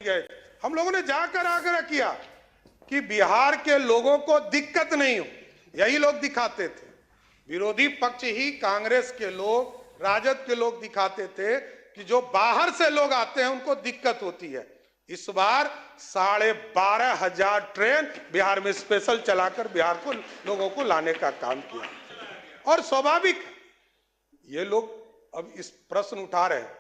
गए। हम लोगों ने जाकर आग्रह किया कि बिहार के लोगों को दिक्कत नहीं हो, यही लोग दिखाते थे। विरोधी पक्ष ही कांग्रेस के लोग, राजद के लोग दिखाते थे कि जो बाहर से लोग आते हैं उनको दिक्कत होती है। इस बार 12,500 ट्रेन बिहार में स्पेशल चलाकर बिहार को लोगों को लाने का काम किया। और स्वाभाविक ये लोग अब इस प्रश्न उठा रहे हैं,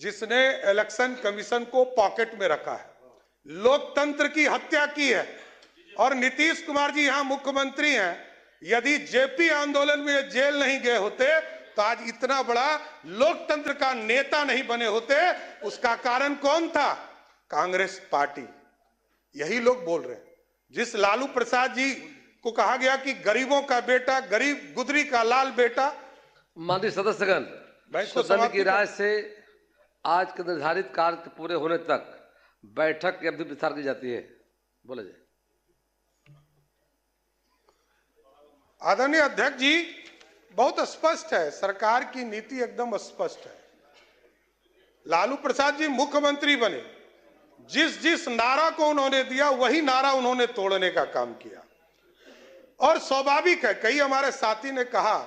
जिसने इलेक्शन कमीशन को पॉकेट में रखा है, लोकतंत्र की हत्या की है, और नीतीश कुमार जी यहां मुख्यमंत्री हैं। यदि जेपी आंदोलन में जेल नहीं गए होते तो आज इतना बड़ा लोकतंत्र का नेता नहीं बने होते। उसका कारण कौन था? कांग्रेस पार्टी। यही लोग बोल रहे हैं। जिस लालू प्रसाद जी को कहा गया कि गरीबों का बेटा, गरीब गुदरी का लाल बेटा। माननीय सदस्यगण, सदन की राय से आज के निर्धारित कार्य पूरे होने तक बैठक की अवधि विस्तार की जाती है। बोले जाए। आदरणीय अध्यक्ष जी, बहुत स्पष्ट है, सरकार की नीति एकदम स्पष्ट है। लालू प्रसाद जी मुख्यमंत्री बने, जिस जिस नारा को उन्होंने दिया वही नारा उन्होंने तोड़ने का काम किया। और स्वाभाविक है, कई हमारे साथी ने कहा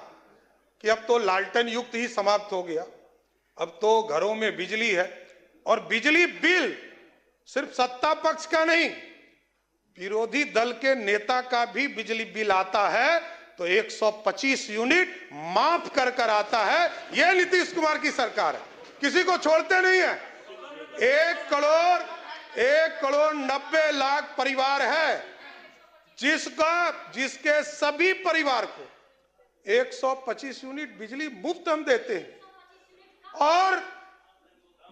कि अब तो लालटेन युग ही समाप्त हो गया, अब तो घरों में बिजली है। और बिजली बिल सिर्फ सत्ता पक्ष का नहीं, विरोधी दल के नेता का भी बिजली बिल आता है तो 125 यूनिट माफ कर कर आता है। यह नीतीश कुमार की सरकार है, किसी को छोड़ते नहीं है। 1,90,00,000 परिवार है जिसके सभी परिवार को 125 यूनिट बिजली मुफ्त हम देते हैं। और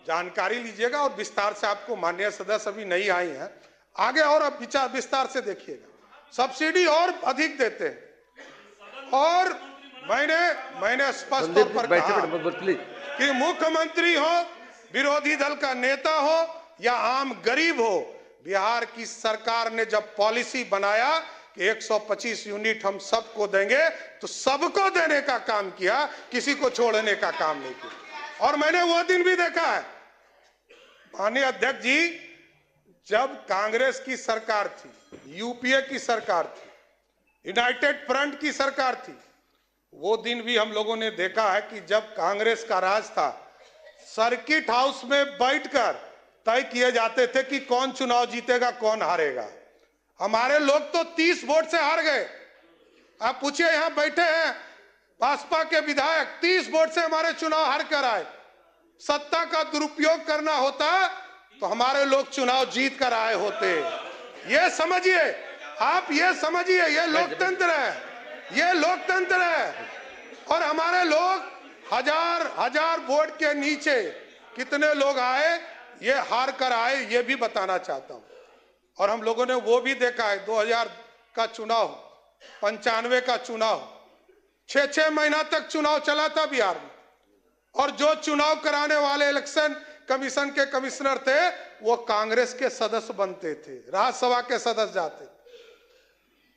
जानकारी लीजिएगा, और विस्तार से आपको माननीय सदस्य अभी नहीं आई हैं, आगे और अब विचार विस्तार से देखिएगा। सब्सिडी और अधिक देते हैं। और मैंने स्पष्ट तौर पर कहा कि मुख्यमंत्री हो, विरोधी दल का नेता हो या आम गरीब हो, बिहार की सरकार ने जब पॉलिसी बनाया कि 125 यूनिट हम सबको देंगे तो सबको देने का काम किया, किसी को छोड़ने का काम नहीं किया। और मैंने वो दिन भी देखा है माननीय अध्यक्ष जी, जब कांग्रेस की सरकार थी, यूपीए की सरकार थी, यूनाइटेड फ्रंट की सरकार थी, वो दिन भी हम लोगों ने देखा है कि जब कांग्रेस का राज था, सर्किट हाउस में बैठकर तय किए जाते थे कि कौन चुनाव जीतेगा, कौन हारेगा। हमारे लोग तो 30 वोट से हार गए। आप पूछिए, यहां बैठे हैं भाजपा के विधायक, 30 वोट से हमारे चुनाव हार कर आए। सत्ता का दुरुपयोग करना होता तो हमारे लोग चुनाव जीत कर आए होते। ये समझिए, आप ये समझिए, ये लोकतंत्र है, ये लोकतंत्र है। और हमारे लोग हजार वोट के नीचे कितने लोग आए, ये हार कर आए, ये भी बताना चाहता हूं। और हम लोगों ने वो भी देखा है, 2000 का चुनाव, 95 का चुनाव, 6 महीना तक चुनाव चला था बिहार में। और जो चुनाव कराने वाले इलेक्शन कमीशन के कमिश्नर थे, वो कांग्रेस के सदस्य बनते थे, राज्यसभा के सदस्य जाते थे।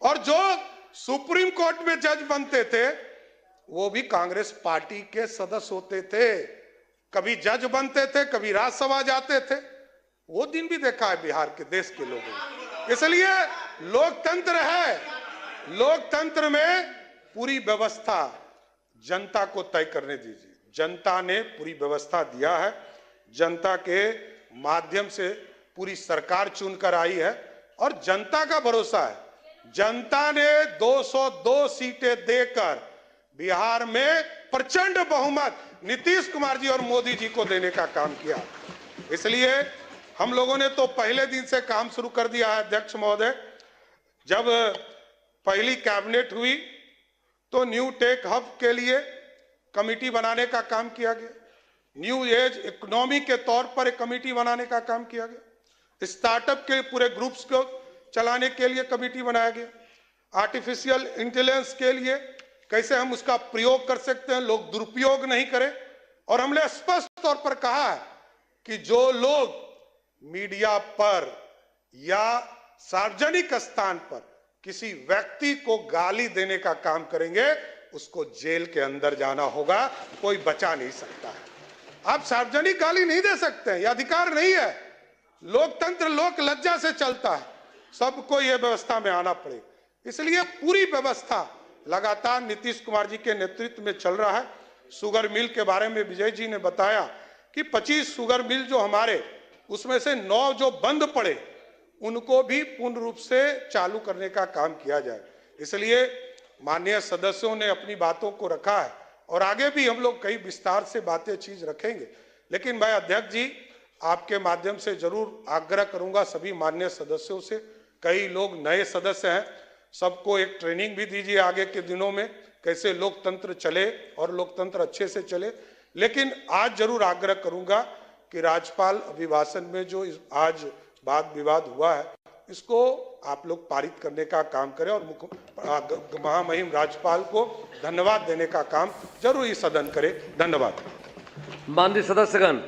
और जो सुप्रीम कोर्ट में जज बनते थे, वो भी कांग्रेस पार्टी के सदस्य होते थे। कभी जज बनते थे, कभी राज्यसभा जाते थे। वो दिन भी देखा है बिहार के, देश के लोगों ने। इसलिए लोकतंत्र है, लोकतंत्र में पूरी व्यवस्था जनता को तय करने दीजिए। जनता ने पूरी व्यवस्था दिया है, जनता के माध्यम से पूरी सरकार चुनकर आई है और जनता का भरोसा है। जनता ने 202 सीटें देकर बिहार में प्रचंड बहुमत नीतीश कुमार जी और मोदी जी को देने का काम किया। इसलिए हम लोगों ने तो पहले दिन से काम शुरू कर दिया है। अध्यक्ष महोदय, जब पहली कैबिनेट हुई तो न्यू टेक हब के लिए कमेटी बनाने का काम किया गया, न्यू एज इकोनॉमी के तौर पर एक कमेटी बनाने का काम किया गया, स्टार्टअप के पूरे ग्रुप्स को चलाने के लिए कमेटी बनाया गया, आर्टिफिशियल इंटेलिजेंस के लिए कैसे हम उसका प्रयोग कर सकते हैं, लोग दुरुपयोग नहीं करें। और हमने स्पष्ट तौर पर कहा है कि जो लोग मीडिया पर या सार्वजनिक स्थान पर किसी व्यक्ति को गाली देने का काम करेंगे, उसको जेल के अंदर जाना होगा, कोई बचा नहीं सकता है। आप सार्वजनिक गाली नहीं दे सकते हैं, यह अधिकार नहीं है। लोकतंत्र लोक लज्जा से चलता है, सबको ये व्यवस्था में आना पड़े। इसलिए पूरी व्यवस्था लगातार नीतीश कुमार जी के नेतृत्व में चल रहा है। शुगर मिल के बारे में विजय जी ने बताया कि 25 शुगर मिल जो हमारे, उसमें से 9 जो बंद पड़े उनको भी पूर्ण रूप से चालू करने का काम किया जाए। इसलिए माननीय सदस्यों ने अपनी बातों को रखा है और आगे भी हम लोग कई विस्तार से बातें चीज रखेंगे। लेकिन मैं अध्यक्ष जी आपके माध्यम से जरूर आग्रह करूंगा सभी माननीय सदस्यों से, कई लोग नए सदस्य हैं, सबको एक ट्रेनिंग भी दीजिए आगे के दिनों में कैसे लोकतंत्र चले और लोकतंत्र अच्छे से चले। लेकिन आज जरूर आग्रह करूंगा कि राज्यपाल अभिभाषण में जो आज वाद विवाद हुआ है इसको आप लोग पारित करने का काम करें और महामहिम राज्यपाल को धन्यवाद देने का काम जरूर इस सदन करें। धन्यवाद। माननीय सदस्यगण,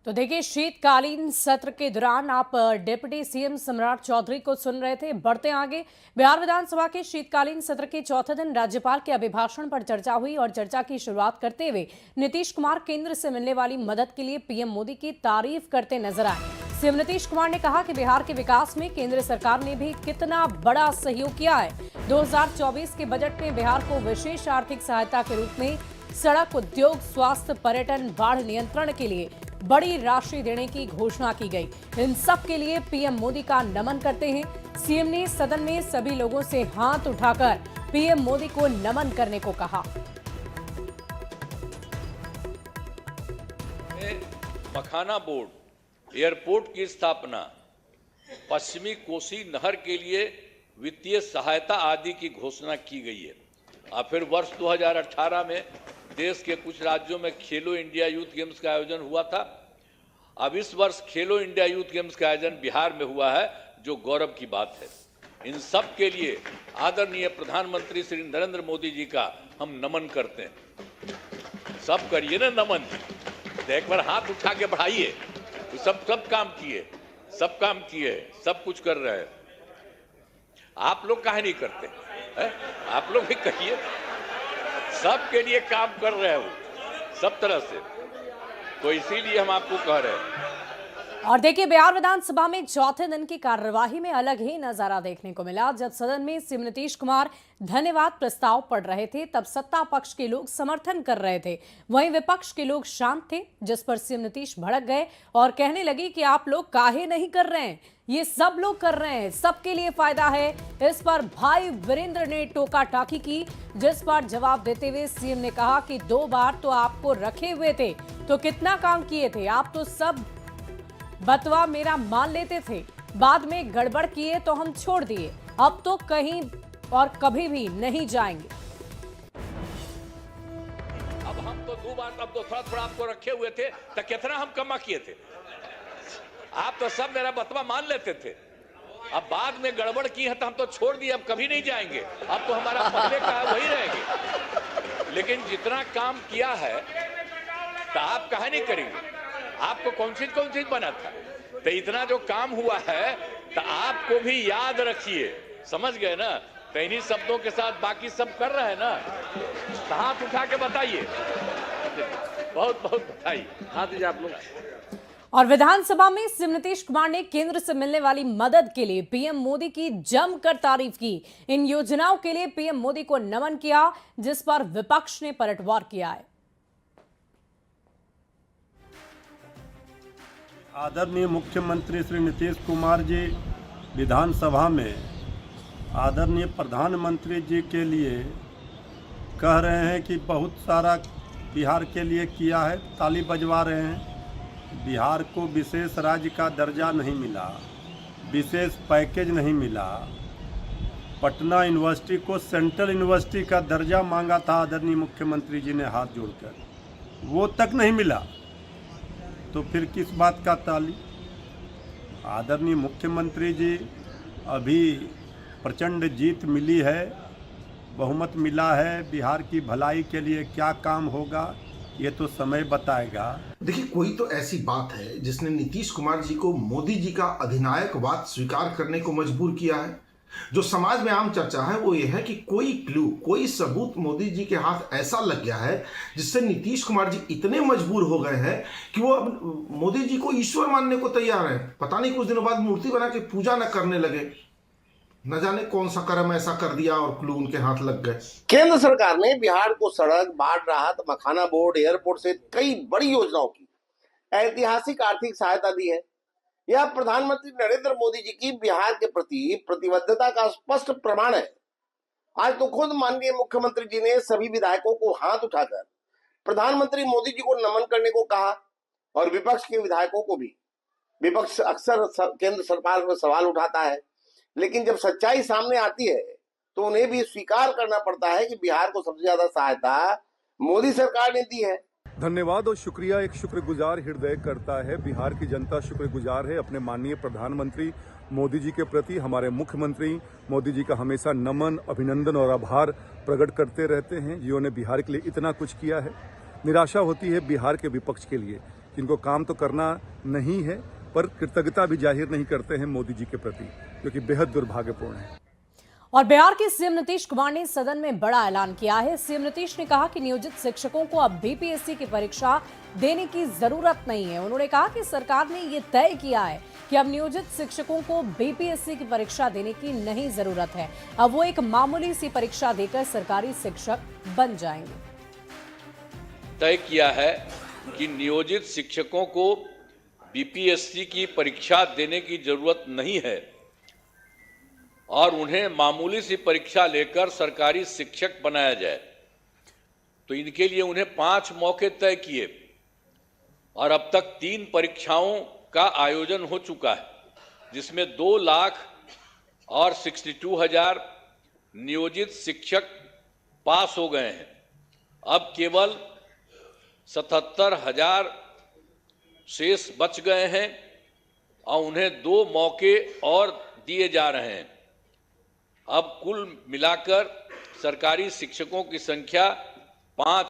तो देखिए, शीतकालीन सत्र के दौरान आप डिप्टी सीएम सम्राट चौधरी को सुन रहे थे। बढ़ते आगे, बिहार विधानसभा के शीतकालीन सत्र के चौथे दिन राज्यपाल के अभिभाषण पर चर्चा हुई और चर्चा की शुरुआत करते हुए नीतीश कुमार केंद्र से मिलने वाली मदद के लिए पीएम मोदी की तारीफ करते नजर आए। सीएम नीतीश कुमार ने कहा कि बिहार के विकास में केंद्र सरकार ने भी कितना बड़ा सहयोग किया है। 2024 के बजट में बिहार को विशेष आर्थिक सहायता के रूप में सड़क, उद्योग, स्वास्थ्य, पर्यटन, बाढ़ नियंत्रण के लिए बड़ी राशि देने की घोषणा की गई। इन सब के लिए पीएम मोदी का नमन करते हैं। सीएम ने सदन में सभी लोगों से हाथ उठाकर पीएम मोदी को नमन करने को कहा। मखाना बोर्ड, एयरपोर्ट की स्थापना, पश्चिमी कोसी नहर के लिए वित्तीय सहायता आदि की घोषणा की गई है। और फिर वर्ष 2018 में देश के कुछ राज्यों में खेलो इंडिया यूथ गेम्स का आयोजन हुआ था। अब इस वर्ष खेलो इंडिया यूथ गेम्स का आयोजन बिहार में हुआ है, जो गौरव की बात है। इन सब के लिए आदरणीय प्रधानमंत्री श्री नरेंद्र मोदी जी का हम नमन करते हैं। सब करिए ना नमन, तो एक बार हाथ उठा के बढ़ाइए। सब काम किए, सब कुछ कर रहे हैं। आप लोग काहे नहीं करते है? आप लोग भी कहिए, सबके लिए काम कर रहे हो सब तरह से, तो इसीलिए हम आपको कह रहे हैं। और देखिए, बिहार विधानसभा में चौथे दिन की कार्यवाही में अलग ही नजारा देखने को मिला। जब सदन में सीएम नीतीश कुमार धन्यवाद प्रस्ताव पढ़ रहे थे, तब सत्ता पक्ष के लोग समर्थन कर रहे थे, वहीं विपक्ष के लोग शांत थे, जिस पर सीएम नीतीश भड़क गए और कहने लगे कि आप लोग काहे नहीं कर रहे हैं, ये सब लोग कर रहे हैं, सबके लिए फायदा है। इस पर भाई वीरेंद्र ने टोका टाकी की, जिस पर जवाब देते हुए सीएम ने कहा कि 2 बार तो आपको रखे हुए थे, तो कितना काम किए थे, आप तो सब बतवा मेरा मान लेते थे, बाद में गड़बड़ किए तो हम छोड़ दिए, अब तो कहीं और कभी भी नहीं जाएंगे। अब हम तो 2 बार, अब तो थोड़ा आपको रखे हुए थे, तो कितना हम कमा किए थे, आप तो सब मेरा बतवा मान लेते थे, अब बाद में गड़बड़ की है तो हम तो छोड़ दिए, अब कभी नहीं जाएंगे, अब तो हमारा पहले का वही रहेंगे। लेकिन जितना काम किया है तो आप काहे नहीं करेंगे? आपको कौन चीज बना था, तो इतना जो काम हुआ है तो आपको भी याद रखिए, समझ गए ना? तो इन्हीं शब्दों के साथ बाकी सब कर रहे हैं ना, तो हाथ उठा के बताइए, बहुत बहुत बधाई। हाथ दीजिए आप लोग। और विधानसभा में सीएम नीतीश कुमार ने केंद्र से मिलने वाली मदद के लिए पीएम मोदी की जमकर तारीफ की। इन योजनाओं के लिए पीएम मोदी को नमन किया, जिस पर विपक्ष ने पलटवार किया है। आदरणीय मुख्यमंत्री श्री नीतीश कुमार जी विधानसभा में आदरणीय प्रधानमंत्री जी के लिए कह रहे हैं कि बहुत सारा बिहार के लिए किया है, ताली बजवा रहे हैं। बिहार को विशेष राज्य का दर्जा नहीं मिला, विशेष पैकेज नहीं मिला, पटना यूनिवर्सिटी को सेंट्रल यूनिवर्सिटी का दर्जा मांगा था आदरणीय मुख्यमंत्री जी ने हाथ जोड़कर, वो तक नहीं मिला, तो फिर किस बात का ताली? आदरणीय मुख्यमंत्री जी, अभी प्रचंड जीत मिली है, बहुमत मिला है, बिहार की भलाई के लिए क्या काम होगा ये तो समय बताएगा। देखिए, कोई तो ऐसी बात है जिसने नीतीश कुमार जी को मोदी जी का अधिनायकवाद स्वीकार करने को मजबूर किया है। जो समाज में आम चर्चा है वो ये है कि कोई क्लू, कोई सबूत मोदी जी के हाथ ऐसा लग गया है जिससे नीतीश कुमार जी इतने मजबूर हो गए हैं कि वो अब मोदी जी को ईश्वर मानने को तैयार है। पता नहीं कुछ दिनों बाद मूर्ति बना के पूजा न करने लगे। न जाने कौन सा कर्म ऐसा कर दिया और क्लू उनके हाथ लग गए। केंद्र सरकार ने बिहार को सड़क, बाढ़ राहत, मखाना बोर्ड, एयरपोर्ट से कई बड़ी योजनाओं की ऐतिहासिक आर्थिक सहायता दी है। यह प्रधानमंत्री नरेंद्र मोदी जी की बिहार के प्रति प्रतिबद्धता का स्पष्ट प्रमाण है। आज तो खुद माननीय मुख्यमंत्री जी ने सभी विधायकों को हाथ उठाकर प्रधानमंत्री मोदी जी को नमन करने को कहा और विपक्ष के विधायकों को भी। विपक्ष अक्सर केंद्र सरकार पर सवाल उठाता है, लेकिन जब सच्चाई सामने आती है तो उन्हें भी स्वीकार करना पड़ता है कि बिहार को सबसे ज्यादा सहायता मोदी सरकार ने दी है। धन्यवाद और शुक्रिया एक शुक्रगुजार हृदय करता है। बिहार की जनता शुक्रगुजार है अपने माननीय प्रधानमंत्री मोदी जी के प्रति। हमारे मुख्यमंत्री मोदी जी का हमेशा नमन, अभिनंदन और आभार प्रकट करते रहते हैं, जिन्होंने बिहार के लिए इतना कुछ किया है। निराशा होती है बिहार के विपक्ष के लिए, जिनको काम तो करना नहीं है पर कृतज्ञता भी जाहिर नहीं करते हैं मोदी जी के प्रति, जो कि बेहद दुर्भाग्यपूर्ण है। और बिहार के सीएम नीतीश कुमार ने सदन में बड़ा ऐलान किया है। सीएम नीतीश ने कहा कि नियोजित शिक्षकों को अब बीपीएससी की परीक्षा देने की जरूरत नहीं है। उन्होंने कहा कि सरकार ने ये तय किया है कि अब नियोजित शिक्षकों को बीपीएससी की परीक्षा देने की नहीं जरूरत है। अब वो एक मामूली सी परीक्षा देकर सरकारी शिक्षक बन जाएंगे। तय किया है कि नियोजित शिक्षकों को बीपीएससी की परीक्षा देने की जरूरत नहीं है और उन्हें मामूली सी परीक्षा लेकर सरकारी शिक्षक बनाया जाए। तो इनके लिए उन्हें 5 मौके तय किए और अब तक 3 परीक्षाओं का आयोजन हो चुका है, जिसमें 2,62,000 नियोजित शिक्षक पास हो गए हैं। अब केवल 77,000 शेष बच गए हैं और उन्हें 2 मौके और दिए जा रहे हैं। अब कुल मिलाकर सरकारी शिक्षकों की संख्या 5